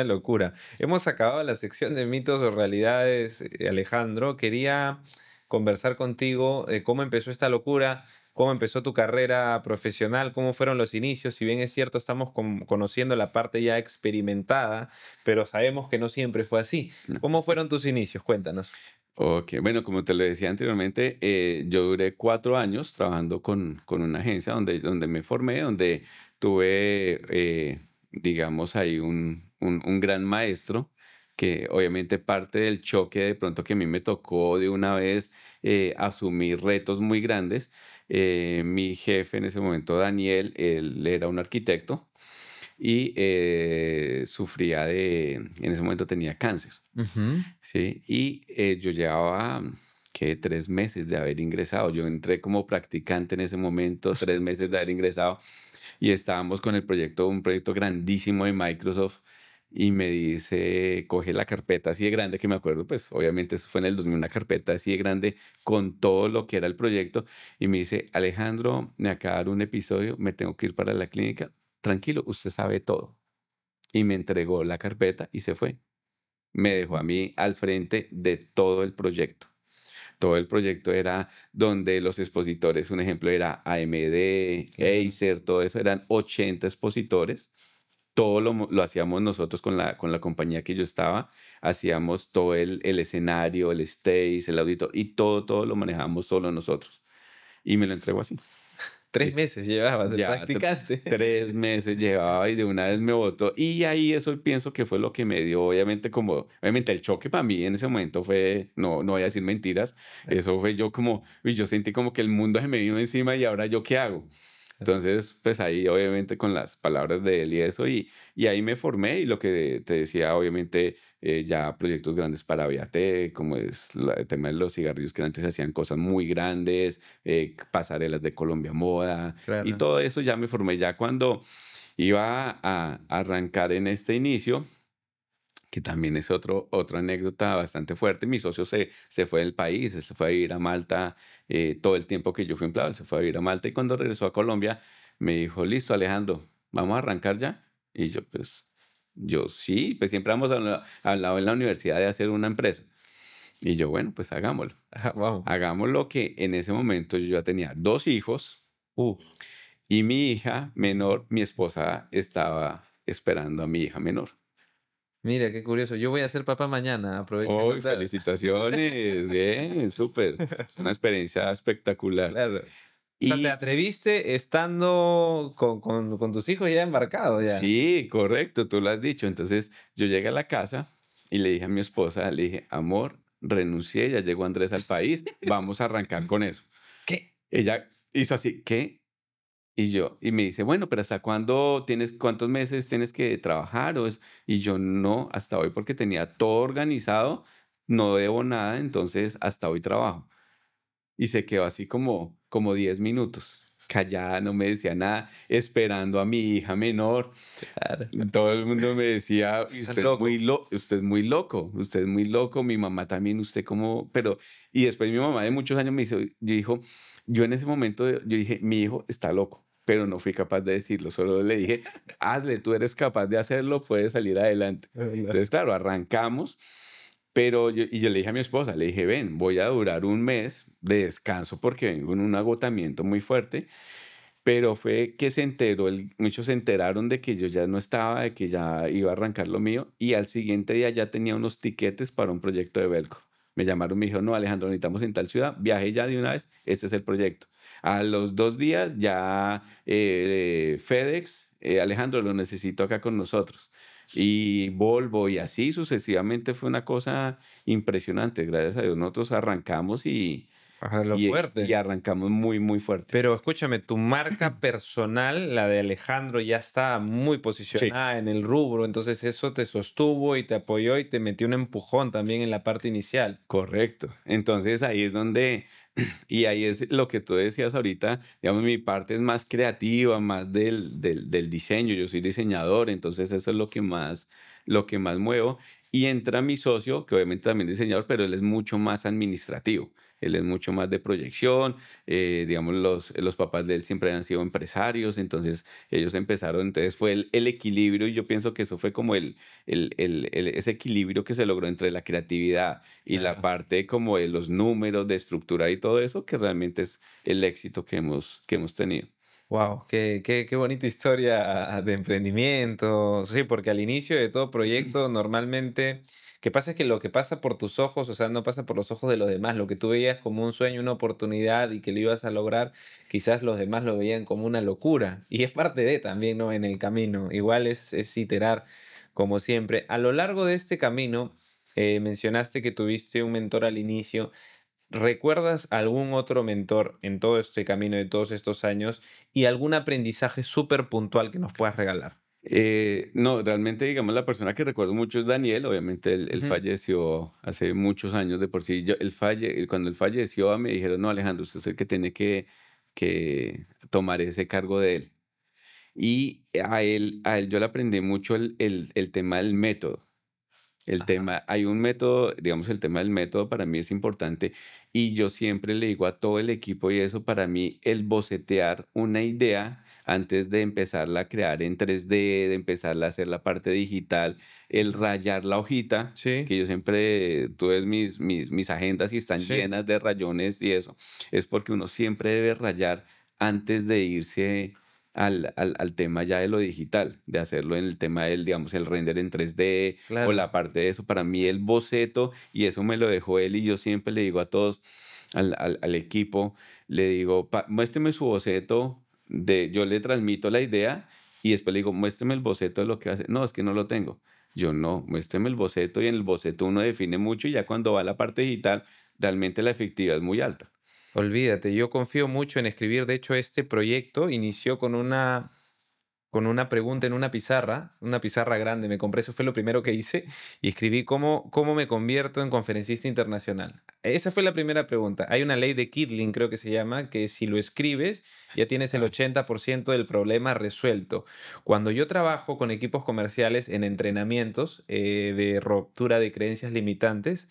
locura. Hemos acabado la sección de mitos o realidades, Alejandro. Quería conversar contigo de cómo empezó esta locura, cómo empezó tu carrera profesional, cómo fueron los inicios. Si bien es cierto, estamos conociendo la parte ya experimentada, pero sabemos que no siempre fue así. ¿No? ¿Cómo fueron tus inicios? Cuéntanos. Ok, bueno, como te lo decía anteriormente, yo duré 4 años trabajando con una agencia donde me formé, donde tuve, digamos, ahí un gran maestro, que obviamente parte del choque de pronto que a mí me tocó de una vez asumir retos muy grandes. Mi jefe en ese momento, Daniel, él era un arquitecto y sufría en ese momento tenía cáncer. Ujú. Sí, y yo llevaba, ¿qué? 3 meses de haber ingresado. Yo entré como practicante en ese momento, 3 meses de haber ingresado, y estábamos con un proyecto grandísimo de Microsoft, y me dice, coge la carpeta así de grande, que me acuerdo, pues obviamente eso fue en el 2000, una carpeta así de grande con todo lo que era el proyecto, y me dice, Alejandro, me acaba de dar un episodio, me tengo que ir para la clínica, tranquilo, usted sabe todo. Y me entregó la carpeta y se fue. me dejó a mí al frente de todo el proyecto. Todo el proyecto era donde los expositores, un ejemplo era AMD, Claro. Acer, todo eso, eran 80 expositores. Todo lo hacíamos nosotros con la compañía que yo estaba. Hacíamos todo el escenario, el stage, el auditor y todo lo manejábamos solo nosotros. Y me lo entregó así. 3 Dice, meses llevabas de ya practicante. 3 meses llevaba y de una vez me votó. Y ahí eso pienso que fue lo que me dio, obviamente, como, obviamente el choque para mí en ese momento fue, no voy a decir mentiras, eso fue yo como, uy, yo sentí como que el mundo se me vino encima y ahora yo qué hago. Entonces, pues ahí obviamente con las palabras de él y eso, y ahí me formé y lo que te decía, obviamente ya proyectos grandes para Viatec, como es el tema de los cigarrillos que antes hacían cosas muy grandes, pasarelas de Colombia Moda, y Claro. todo eso ya me formé ya cuando iba a arrancar en este inicio, que también es otra anécdota bastante fuerte. Mi socio se fue del país, él se fue a ir a Malta todo el tiempo que yo fui empleado, él se fue a ir a Malta y cuando regresó a Colombia me dijo, listo Alejandro, ¿vamos a arrancar ya? Y yo pues, yo sí, pues siempre hemos hablado en la universidad de hacer una empresa. Y yo, bueno, pues hagámoslo. Ajá, vamos. Hagámoslo que en ese momento yo ya tenía 2 hijos Uh, y mi hija menor, mi esposa estaba esperando a mi hija menor. Mira, qué curioso. Yo voy a ser papá mañana, aprovecho de ¡Uy, contar. felicitaciones! Bien, súper. Es una experiencia espectacular. Claro. O sea, te Y atreviste estando con tus hijos ya embarcados ya. sí, correcto, tú lo has dicho. Entonces yo llegué a la casa y le dije a mi esposa, le dije, amor, renuncié, ya llegó Andrés al país, vamos a arrancar con eso. ¿Qué? Ella hizo así, ¿qué? Y me dice, bueno, pero ¿hasta cuándo tienes, cuántos meses tienes que trabajar? Y yo no, hasta hoy porque tenía todo organizado, no debo nada, entonces hasta hoy trabajo. Y se quedó así como 10 minutos, callada, no me decía nada, esperando a mi hija menor. Claro. Todo el mundo me decía, "Y Estás usted es loco. usted es muy loco, usted es muy loco, mi mamá también, usted como, pero, y después mi mamá de muchos años me dijo, yo en ese momento, yo dije, mi hijo está loco, pero no fui capaz de decirlo, solo le dije, hazle, tú eres capaz de hacerlo, puedes salir adelante. ¿Verdad? Entonces, claro, arrancamos, pero yo le dije a mi esposa, le dije, ven, voy a durar un mes de descanso porque vengo en un agotamiento muy fuerte, pero fue que se enteró, muchos se enteraron de que yo ya no estaba, de que ya iba a arrancar lo mío, y al siguiente día ya tenía unos tiquetes para un proyecto de Belco. Me llamaron, me dijo, no, Alejandro, necesitamos en tal ciudad, viajé ya de una vez, este es el proyecto. A los 2 días ya FedEx, Alejandro, lo necesito acá con nosotros. Y Volvo y así sucesivamente fue una cosa impresionante. Gracias a Dios nosotros arrancamos Para lo y fuerte. arrancamos muy, muy fuerte. Pero escúchame, tu marca personal, la de Alejandro, ya está muy Sí. posicionada en el rubro, entonces eso te sostuvo y te apoyó y te metió un empujón también en la parte inicial. Correcto. Entonces ahí es donde, y ahí es lo que tú decías ahorita, digamos, mi parte es más creativa, más del diseño, yo soy diseñador, entonces eso es lo que más muevo. Y entra mi socio, que obviamente también es diseñador, pero él es mucho más administrativo, él es mucho más de proyección, digamos, los papás de él siempre han sido empresarios, entonces ellos empezaron, entonces fue el equilibrio y yo pienso que eso fue como ese equilibrio que se logró entre la creatividad y la Claro. parte como de los números, de estructura y todo eso, que realmente es el éxito que hemos tenido. Wow, qué bonita historia de emprendimiento. Sí, porque al inicio de todo proyecto, normalmente, que pasa es que lo que pasa por tus ojos, o sea, no pasa por los ojos de los demás. Lo que tú veías como un sueño, una oportunidad y que lo ibas a lograr, quizás los demás lo veían como una locura. Y es parte de también, ¿no? En el camino. Igual es iterar, como siempre. A lo largo de este camino, mencionaste que tuviste un mentor al inicio. ¿Recuerdas algún otro mentor en todo este camino de todos estos años y algún aprendizaje súper puntual que nos puedas regalar? No, realmente, digamos, la persona que recuerdo mucho es Daniel. Obviamente, él Ujú. falleció hace muchos años de por sí. Cuando él falleció, me dijeron, no, Alejandro, usted es el que tiene que tomar ese cargo de él. Y a él yo le aprendí mucho el tema del método. El Ajá. tema, hay un método, digamos, el tema del método para mí es importante y yo siempre le digo a todo el equipo y eso para mí, el bocetear una idea antes de empezarla a crear en 3D, de empezarla a hacer la parte digital, el rayar la hojita, Sí, que yo siempre, tú ves mis agendas y están sí. llenas de rayones y eso, es porque uno siempre debe rayar antes de irse al tema ya de lo digital, de hacerlo en el tema del, digamos, el render en 3D o Claro. la parte de eso. Para mí el boceto, y eso me lo dejó él, y yo siempre le digo a todos, al equipo, le digo, muéstreme su boceto, yo le transmito la idea y después le digo, muéstreme el boceto de lo que va a hacer. No, es que no lo tengo. Yo no, muéstreme el boceto y en el boceto uno define mucho y ya cuando va a la parte digital, realmente la efectividad es muy alta. Olvídate, yo confío mucho en escribir. De hecho, este proyecto inició con una pregunta en una pizarra grande. Me compré, eso fue lo primero que hice y escribí cómo me convierto en conferencista internacional. Esa fue la primera pregunta. Hay una ley de Kidling, creo que se llama, que si lo escribes ya tienes el Ah, 80% del problema resuelto. Cuando yo trabajo con equipos comerciales en entrenamientos de ruptura de creencias limitantes,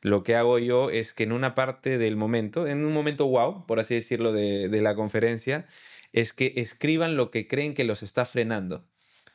lo que hago yo es que en una parte del momento, en un momento wow, por así decirlo, de la conferencia, es que escriban lo que creen que los está frenando.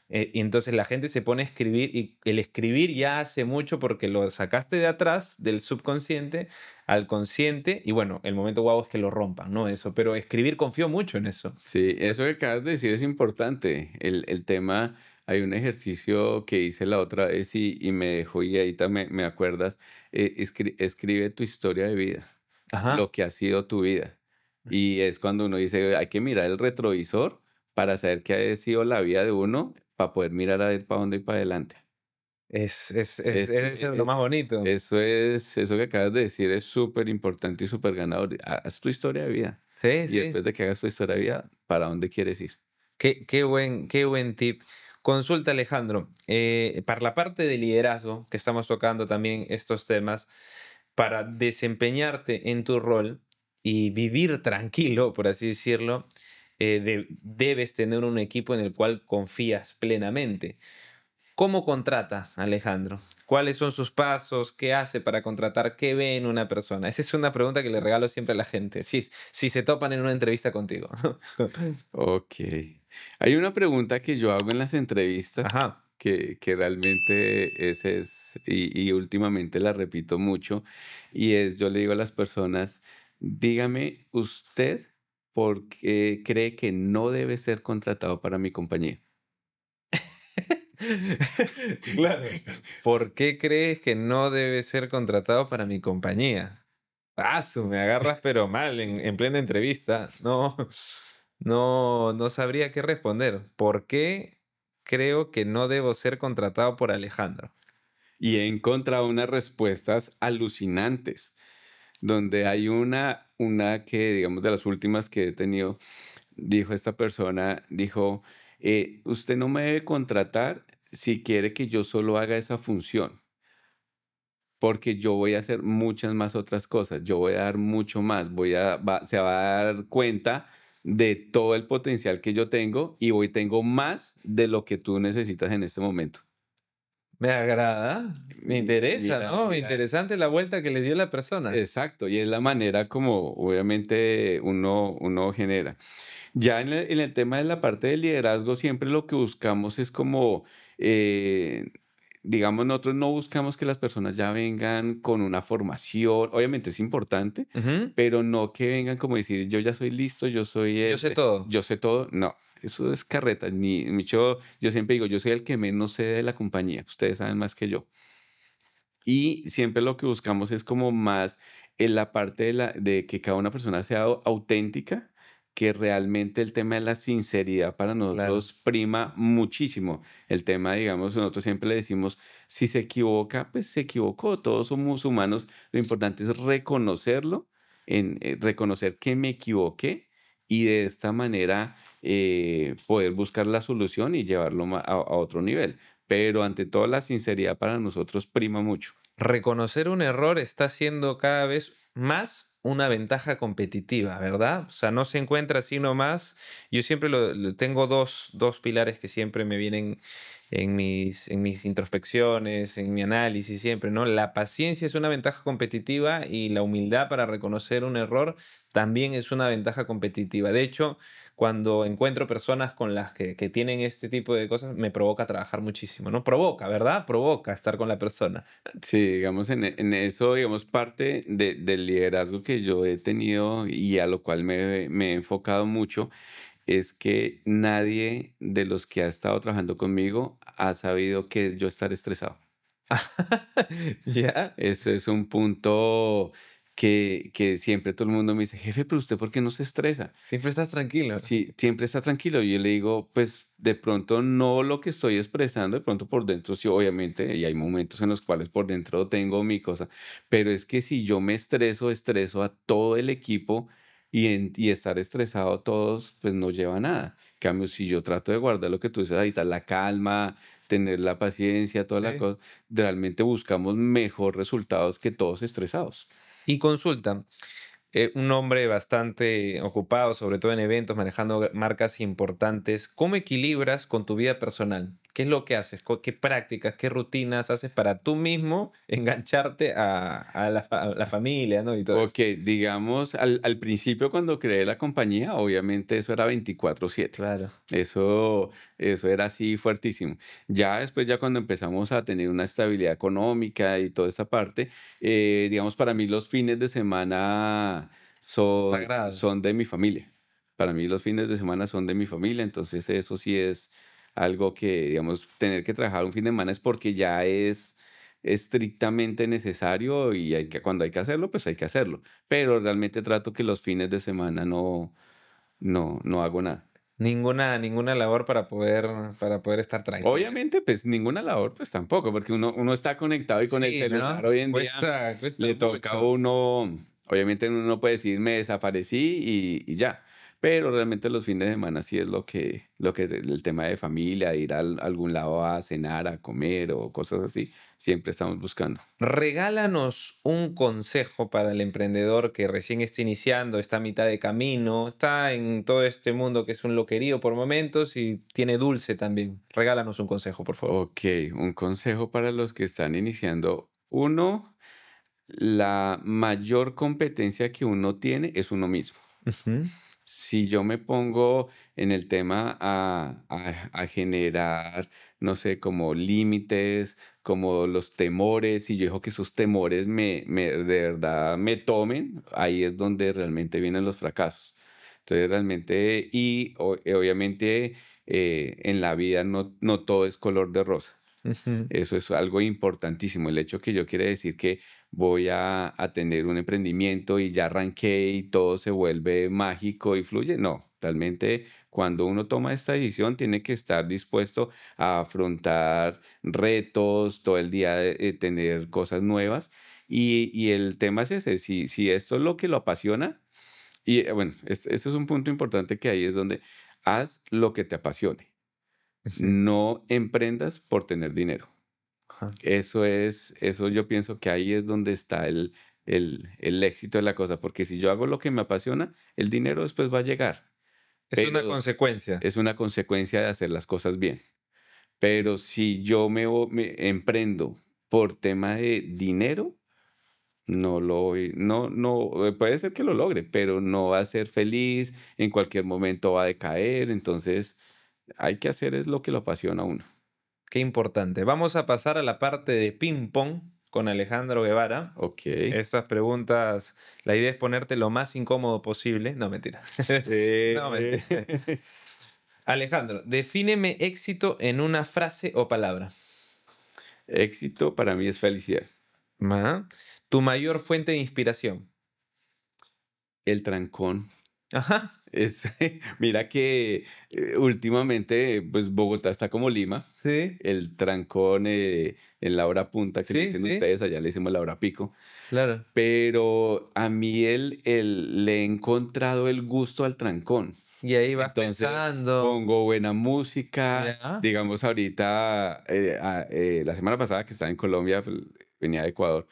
Y entonces la gente se pone a escribir y el escribir ya hace mucho porque lo sacaste de atrás, del subconsciente, al consciente y bueno, el momento guau es que lo rompan, ¿no? Eso, pero escribir confío mucho en eso. sí, eso que acabas de decir es importante. El tema, hay un ejercicio que hice la otra vez y me dejó, y ahorita me acuerdas, escribe tu historia de vida, Ajá. lo que ha sido tu vida. Y es cuando uno dice, hay que mirar el retrovisor para saber qué ha sido la vida de uno, para poder mirar a ver para dónde y para adelante. Eso es lo más bonito. Eso que acabas de decir es súper importante y súper ganador. Haz tu historia de vida. Sí, Y sí. después de que hagas tu historia de vida, ¿para dónde quieres ir? Qué buen tip. Consulta, Alejandro. Para la parte de liderazgo, que estamos tocando también estos temas, para desempeñarte en tu rol y vivir tranquilo, por así decirlo, debes tener un equipo en el cual confías plenamente. ¿Cómo contrata Alejandro? ¿Cuáles son sus pasos? ¿Qué hace para contratar? ¿Qué ve en una persona? Esa es una pregunta que le regalo siempre a la gente. Si se topan en una entrevista contigo. Ok. Hay una pregunta que yo hago en las entrevistas Ajá. que realmente y últimamente la repito mucho, y es, yo le digo a las personas, dígame usted por qué cree que no debe ser contratado para mi compañía. Claro. ¿Por qué crees que no debe ser contratado para mi compañía? Me agarras pero mal en plena entrevista. No, no sabría qué responder. ¿Por qué creo que no debo ser contratado por Alejandro? Y he encontrado unas respuestas alucinantes, donde hay una que, digamos, de las últimas que he tenido, dijo esta persona, dijo, usted no me debe contratar si quiere que yo solo haga esa función, porque yo voy a hacer muchas más otras cosas, yo voy a dar mucho más, se va a dar cuenta de todo el potencial que yo tengo y hoy tengo más de lo que tú necesitas en este momento. Me agrada, me interesa, Mira, ¿no? mira. Interesante la vuelta que le dio la persona. Exacto, y es la manera como obviamente uno genera. Ya en el tema de la parte del liderazgo, siempre lo que buscamos es como, digamos, nosotros no buscamos que las personas ya vengan con una formación, obviamente es importante, Ujú. pero no que vengan como decir, yo ya soy listo, yo soy Yo sé todo. yo sé todo. No, eso es carreta. Yo siempre digo, yo soy el que menos sé de la compañía, ustedes saben más que yo. Y siempre lo que buscamos es como más en la parte de que cada una persona sea auténtica, que realmente el tema de la sinceridad para Claro. nosotros prima muchísimo. El tema, digamos, nosotros siempre le decimos, si se equivoca, pues se equivocó, todos somos humanos, lo importante es reconocerlo, reconocer que me equivoqué y de esta manera poder buscar la solución y llevarlo a otro nivel. Pero ante todo la sinceridad para nosotros prima mucho. Reconocer un error está siendo cada vez más una ventaja competitiva, ¿verdad? O sea, no se encuentra así nomás. Yo siempre tengo dos pilares que siempre me vienen en mis introspecciones, en mi análisis siempre, ¿no? La paciencia es una ventaja competitiva y la humildad para reconocer un error también es una ventaja competitiva. De hecho, cuando encuentro personas con las que tienen este tipo de cosas, me provoca trabajar muchísimo, ¿no? Provoca, ¿verdad? Provoca estar con la persona. Sí, digamos, en eso, digamos, parte del liderazgo que yo he tenido y a lo cual me he enfocado mucho es que nadie de los que ha estado trabajando conmigo ha sabido que es yo estar estresado. ¿Ya? Eso es un punto que siempre todo el mundo me dice, jefe, pero usted ¿por qué no se estresa? Siempre estás tranquilo. Sí, siempre está tranquilo. Y yo le digo, pues de pronto no lo que estoy expresando, de pronto por dentro sí, obviamente, y hay momentos en los cuales por dentro tengo mi cosa, pero es que si yo me estreso, estreso a todo el equipo y estar estresado a todos, pues no lleva a nada. En cambio, si yo trato de guardar lo que tú dices ahorita, la calma, tener la paciencia, toda la Sí. cosa, realmente buscamos mejor resultados que todos estresados. Y consulta, un hombre bastante ocupado, sobre todo en eventos, manejando marcas importantes. ¿Cómo equilibras con tu vida personal? ¿Qué es lo que haces? ¿Qué prácticas, qué rutinas haces para tú mismo engancharte a la familia, ¿no? Y todo eso. Ok, digamos, al principio cuando creé la compañía, obviamente eso era 24/7. Claro. Eso era así fuertísimo. Ya después, ya cuando empezamos a tener una estabilidad económica y toda esta parte, digamos, para mí los fines de semana son Sagrados. de mi familia. Para mí los fines de semana son de mi familia, entonces eso sí es algo que, digamos, tener que trabajar un fin de semana es porque ya es estrictamente necesario y cuando hay que hacerlo, pues hay que hacerlo. Pero realmente trato que los fines de semana no hago nada. Ninguna labor para poder estar tranquilo. Obviamente, pues ninguna labor, pues tampoco, porque uno está conectado y con el Sí, celular ¿no? hoy en día Cuesta le toca a mucho. uno, obviamente uno no puede decir me desaparecí y ya, pero realmente los fines de semana sí es lo que el tema de familia, ir a algún lado a cenar, a comer o cosas así, siempre estamos buscando. Regálanos un consejo para el emprendedor que recién está iniciando, está a mitad de camino, está en todo este mundo que es un loquerío por momentos y tiene dulce también. Regálanos un consejo, por favor. Ok, un consejo para los que están iniciando. Uno, la mayor competencia que uno tiene es uno mismo. Ujú. Si yo me pongo en el tema a generar, no sé, como límites, como los temores, y yo dejo que esos temores de verdad me tomen, ahí es donde realmente vienen los fracasos. Entonces, realmente, obviamente en la vida no todo es color de rosa. Ujú. Eso es algo importantísimo. El hecho que yo quiera decir que voy a tener un emprendimiento y ya arranqué y todo se vuelve mágico y fluye. No, realmente cuando uno toma esta decisión tiene que estar dispuesto a afrontar retos, todo el día tener cosas nuevas. Y el tema es ese, si esto es lo que lo apasiona, y bueno, eso es un punto importante que ahí es donde haz lo que te apasione. Ujú. No emprendas por tener dinero. Ajá. Eso yo pienso que ahí es donde está el éxito de la cosa, porque si yo hago lo que me apasiona, el dinero después va a llegar, Es una pero consecuencia. es una consecuencia de hacer las cosas bien. Pero si yo me emprendo por tema de dinero, puede ser que lo logre, pero no va a ser feliz, en cualquier momento va a decaer, entonces hay que hacer es lo que lo apasiona a uno. Qué importante. Vamos a pasar a la parte de ping pong con Alejandro Guevara. Ok. Estas preguntas, la idea es ponerte lo más incómodo posible. No, mentira. No, Eh, mentira. Alejandro, defíneme éxito en una frase o palabra. Éxito para mí es felicidad. Ma. Tu mayor fuente de inspiración. El trancón Ajá. es, mira que últimamente, pues Bogotá está como Lima. Sí, El trancón en la hora punta que le sí, dicen sí. ustedes, allá le decimos la hora pico. Claro. Pero a mí le he encontrado el gusto al trancón. Y ahí vas Entonces pensando. pongo buena música. Ya. Digamos ahorita, la semana pasada que estaba en Colombia, pues, venía de Ecuador.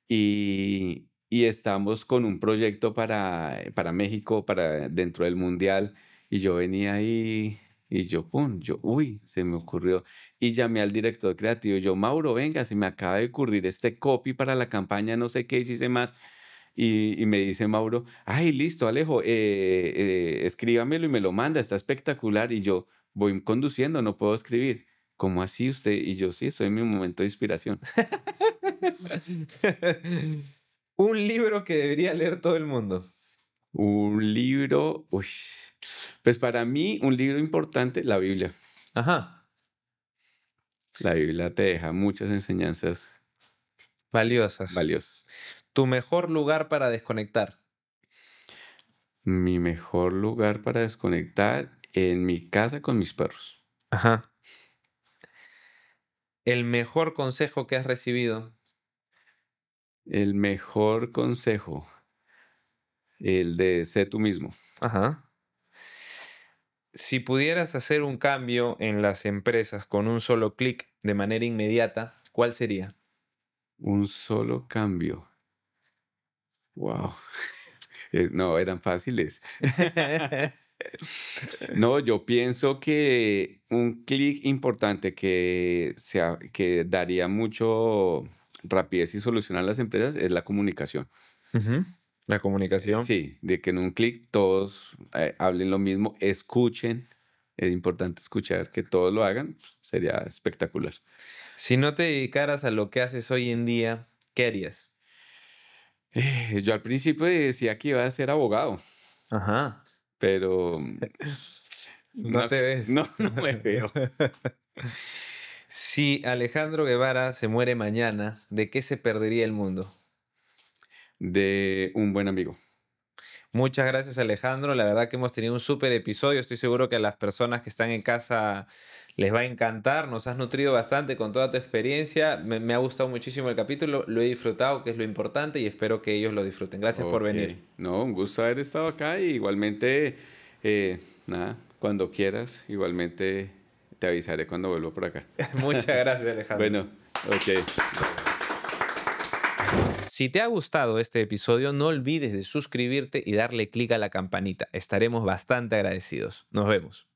Y estamos con un proyecto para México, para dentro del Mundial, y yo venía ahí Y yo, pum, uy, se me ocurrió. Y llamé al director creativo. Yo, Mauro, venga, se me acaba de ocurrir este copy para la campaña, no sé qué, hice más. Y me dice Mauro, ay, listo, Alejo, escríbamelo y me lo manda, está espectacular. Y yo, voy conduciendo, no puedo escribir. ¿Cómo así usted? Y yo, sí, estoy en mi momento de inspiración. Un libro que debería leer todo el mundo. Un libro, uy, pues para mí un libro importante, la Biblia. Ajá. La Biblia te deja muchas enseñanzas Valiosas. valiosas. Tu mejor lugar para desconectar. Mi mejor lugar para desconectar en mi casa con mis perros. Ajá. El mejor consejo que has recibido. El mejor consejo, el de sé tú mismo. Ajá. Si pudieras hacer un cambio en las empresas con un solo clic de manera inmediata, ¿cuál sería? Un solo cambio. Wow. No, eran fáciles. No, yo pienso que un clic importante que daría mucho rapidez y solución a las empresas es la comunicación. Ujú. La comunicación. Sí, de que en un clic todos hablen lo mismo, escuchen. Es importante escuchar, que todos lo hagan, pues, sería espectacular. Si no te dedicaras a lo que haces hoy en día, ¿qué harías? Yo al principio decía que iba a ser abogado, Ajá. pero No te ves. no me veo. Si Alejandro Guevara se muere mañana, ¿de qué se perdería el mundo? De un buen amigo. Muchas gracias, Alejandro. La verdad que hemos tenido un súper episodio. Estoy seguro que a las personas que están en casa les va a encantar. Nos has nutrido bastante con toda tu experiencia. Me ha gustado muchísimo el capítulo. Lo he disfrutado, que es lo importante, y espero que ellos lo disfruten. Gracias por Ok. venir. No, un gusto haber estado acá y igualmente, nada, cuando quieras, igualmente te avisaré cuando vuelva por acá. Muchas gracias, Alejandro. Bueno, ok. Si te ha gustado este episodio, no olvides de suscribirte y darle clic a la campanita. Estaremos bastante agradecidos. Nos vemos.